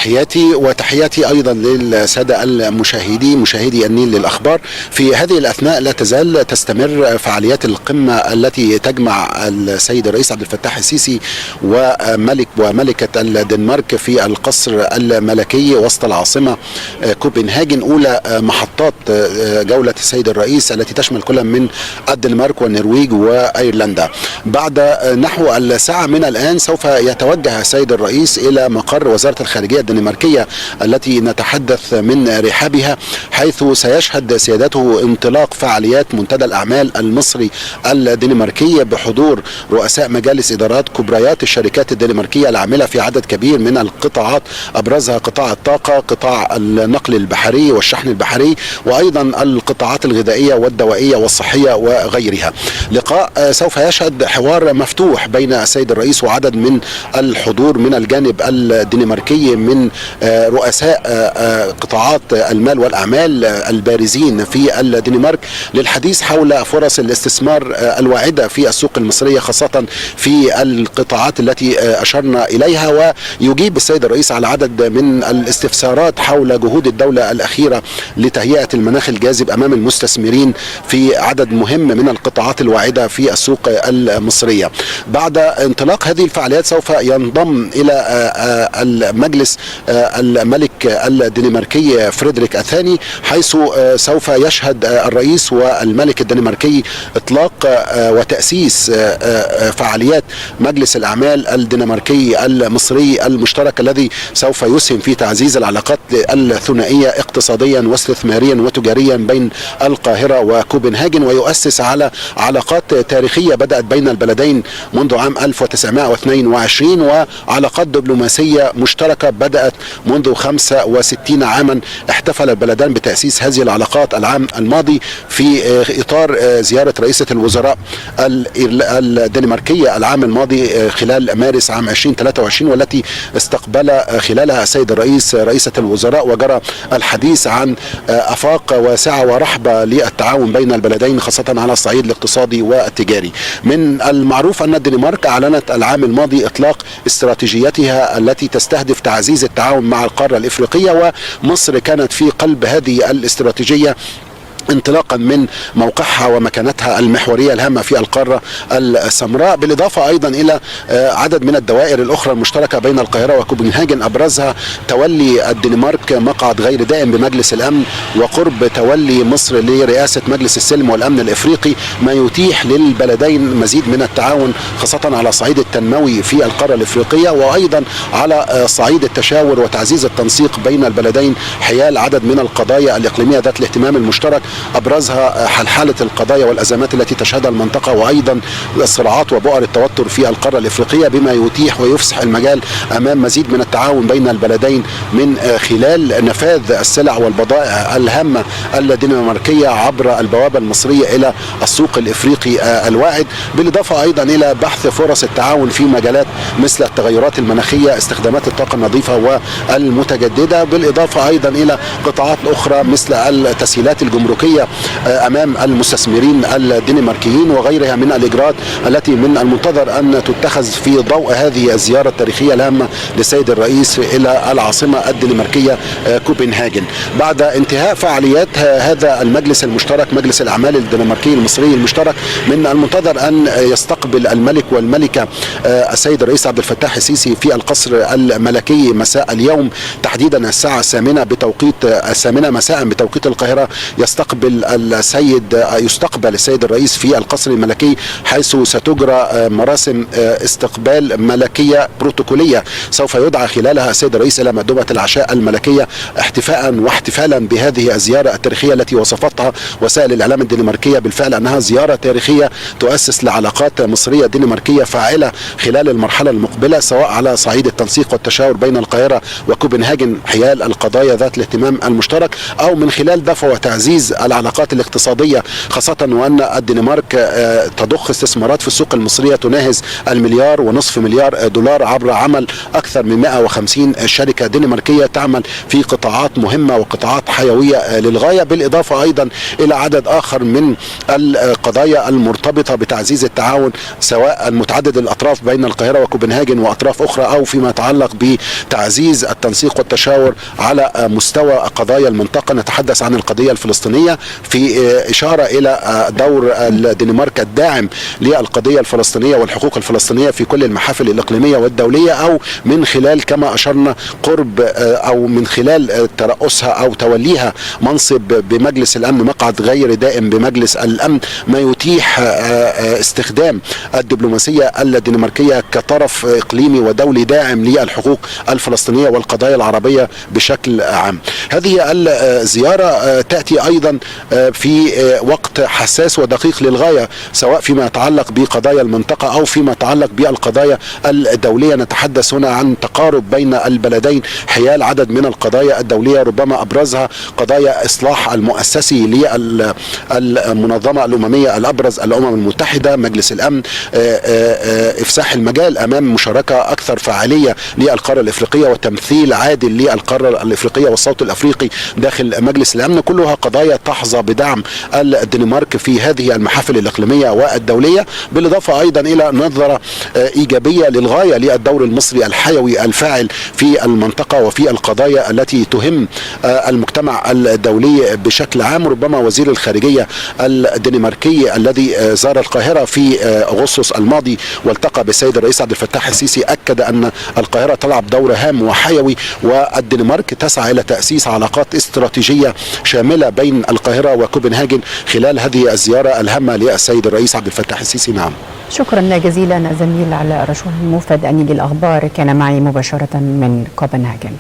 تحياتي وتحياتي أيضا للسادة المشاهدين مشاهدي النيل للأخبار. في هذه الأثناء لا تزال تستمر فعاليات القمة التي تجمع السيد الرئيس عبد الفتاح السيسي وملكة الدنمارك في القصر الملكي وسط العاصمة كوبنهاجن، أولى محطات جولة السيد الرئيس التي تشمل كل من الدنمارك والنرويج وأيرلندا. بعد نحو الساعة من الآن سوف يتوجه السيد الرئيس إلى مقر وزارة الخارجية الدنماركية التي نتحدث من رحابها، حيث سيشهد سيادته انطلاق فعاليات منتدى الأعمال المصري الدنماركي بحضور رؤساء مجالس إدارات كبريات الشركات الدنماركية العاملة في عدد كبير من القطاعات، أبرزها قطاع الطاقة، قطاع النقل البحري والشحن البحري، وأيضا القطاعات الغذائية والدوائية والصحية وغيرها. لقاء سوف يشهد حوار مفتوح بين السيد الرئيس وعدد من الحضور من الجانب الدنماركي من رؤساء قطاعات المال والأعمال البارزين في الدنمارك للحديث حول فرص الاستثمار الواعدة في السوق المصرية، خاصة في القطاعات التي أشرنا إليها. ويجيب السيد الرئيس على عدد من الاستفسارات حول جهود الدولة الأخيرة لتهيئة المناخ الجاذب أمام المستثمرين في عدد مهم من القطاعات الواعدة في السوق المصرية. بعد انطلاق هذه الفعاليات سوف ينضم إلى المجلس الملك الدنماركي فريدريك الثاني، حيث سوف يشهد الرئيس والملك الدنماركي إطلاق وتأسيس فعاليات مجلس الأعمال الدنماركي المصري المشترك الذي سوف يسهم في تعزيز العلاقات الثنائية اقتصاديا واستثماريا وتجاريا بين القاهرة وكوبنهاجن، ويؤسس على علاقات تاريخية بدأت بين البلدين منذ عام 1922 وعلاقات دبلوماسية مشتركة بدأت منذ 65 عاما. احتفل البلدان بتأسيس هذه العلاقات العام الماضي في إطار زيارة رئيسة الوزراء الدنماركية العام الماضي خلال مارس عام 2023، والتي استقبل خلالها السيد الرئيس رئيسة الوزراء، وجرى الحديث عن آفاق واسعة ورحبة للتعاون بين البلدين خاصة على الصعيد الاقتصادي والتجاري. من المعروف أن الدنمارك أعلنت العام الماضي إطلاق استراتيجيتها التي تستهدف تعزيز التعاون مع القارة الإفريقية، ومصر كانت في قلب هذه الاستراتيجية انطلاقا من موقعها ومكانتها المحورية الهامة في القارة السمراء، بالإضافة أيضا إلى عدد من الدوائر الأخرى المشتركة بين القاهرة وكوبنهاجن، أبرزها تولي الدنمارك مقعد غير دائم بمجلس الأمن وقرب تولي مصر لرئاسة مجلس السلم والأمن الإفريقي، ما يتيح للبلدين مزيد من التعاون خاصة على صعيد التنموي في القارة الإفريقية، وأيضا على صعيد التشاور وتعزيز التنسيق بين البلدين حيال عدد من القضايا الإقليمية ذات الاهتمام المشترك، أبرزها حلحلة القضايا والأزمات التي تشهدها المنطقة، وأيضا الصراعات وبؤر التوتر في القارة الإفريقية، بما يتيح ويفسح المجال أمام مزيد من التعاون بين البلدين من خلال نفاذ السلع والبضائع الهامة الدنماركية عبر البوابة المصرية إلى السوق الإفريقي الواعد، بالإضافة أيضا إلى بحث فرص التعاون في مجالات مثل التغيرات المناخية، استخدامات الطاقة النظيفة والمتجددة، بالإضافة أيضا إلى قطاعات أخرى مثل التسهيلات الجمركية أمام المستثمرين الدنماركيين وغيرها من الإجراءات التي من المنتظر أن تتخذ في ضوء هذه الزيارة التاريخية الهامة للسيد الرئيس إلى العاصمة الدنماركية كوبنهاجن. بعد انتهاء فعاليات هذا المجلس المشترك مجلس الأعمال الدنماركي المصري المشترك، من المنتظر أن يستقبل الملك والملكة السيد الرئيس عبد الفتاح السيسي في القصر الملكي مساء اليوم، تحديدا الساعة 8 مساء بتوقيت القاهرة. يستقبل السيد الرئيس في القصر الملكي، حيث ستجرى مراسم استقبال ملكية بروتوكولية سوف يدعى خلالها السيد الرئيس إلى مأدبة العشاء الملكية احتفالا بهذه الزيارة التاريخية التي وصفتها وسائل الإعلام الدنماركية بالفعل أنها زيارة تاريخية تؤسس لعلاقات مصرية دنماركية فاعلة خلال المرحلة المقبلة، سواء على صعيد التنسيق والتشاور بين القاهرة وكوبنهاجن حيال القضايا ذات الاهتمام المشترك، أو من خلال دفع وتعزيز العلاقات الاقتصادية، خاصة وأن الدنمارك تضخ استثمارات في السوق المصرية تناهز $1.5 مليار عبر عمل أكثر من 150 شركة دنماركية تعمل في قطاعات مهمة وقطاعات حيوية للغاية، بالإضافة أيضا إلى عدد آخر من القضايا المرتبطة بتعزيز التعاون سواء متعدد الأطراف بين القاهرة وكوبنهاجن وأطراف أخرى، أو فيما يتعلق بتعزيز التنسيق والتشاور على مستوى قضايا المنطقة. نتحدث عن القضية الفلسطينية في إشارة إلى دور الدنمارك الداعم للقضية الفلسطينية والحقوق الفلسطينية في كل المحافل الإقليمية والدولية، أو من خلال كما أشرنا قرب أو من خلال ترأسها أو توليها منصب بمجلس الأمن، مقعد غير دائم بمجلس الأمن، ما يتيح استخدام الدبلوماسية الدنماركية كطرف إقليمي ودولي داعم للحقوق الفلسطينية والقضايا العربية بشكل عام. هذه الزيارة تأتي أيضا في وقت حساس ودقيق للغاية، سواء فيما يتعلق بقضايا المنطقة أو فيما يتعلق بالقضايا الدولية. نتحدث هنا عن تقارب بين البلدين حيال عدد من القضايا الدولية، ربما أبرزها قضايا إصلاح المؤسسي للمنظمة الأممية الأبرز الأمم المتحدة، مجلس الأمن، إفساح المجال أمام مشاركة أكثر فعالية للقارة الإفريقية وتمثيل عادل للقارة الإفريقية والصوت الأفريقي داخل مجلس الأمن، كلها قضايا تحظى بدعم الدنمارك في هذه المحافل الإقليمية والدولية، بالإضافة أيضا إلى نظرة إيجابية للغاية للدور المصري الحيوي الفاعل في المنطقة وفي القضايا التي تهم المجتمع الدولي بشكل عام. ربما وزير الخارجية الدنماركي الذي زار القاهرة في أغسطس الماضي والتقى بالسيد الرئيس عبد الفتاح السيسي أكد أن القاهرة تلعب دور هام وحيوي، والدنمارك تسعى إلى تأسيس علاقات استراتيجية شاملة بين القاهرة وكوبنهاجن خلال هذه الزيارة الهامة للسيد الرئيس عبد الفتاح السيسي. نعم، شكرا جزيلا زميل علاء رشوان موفد أنيل الأخبار كان معي مباشرة من كوبنهاجن.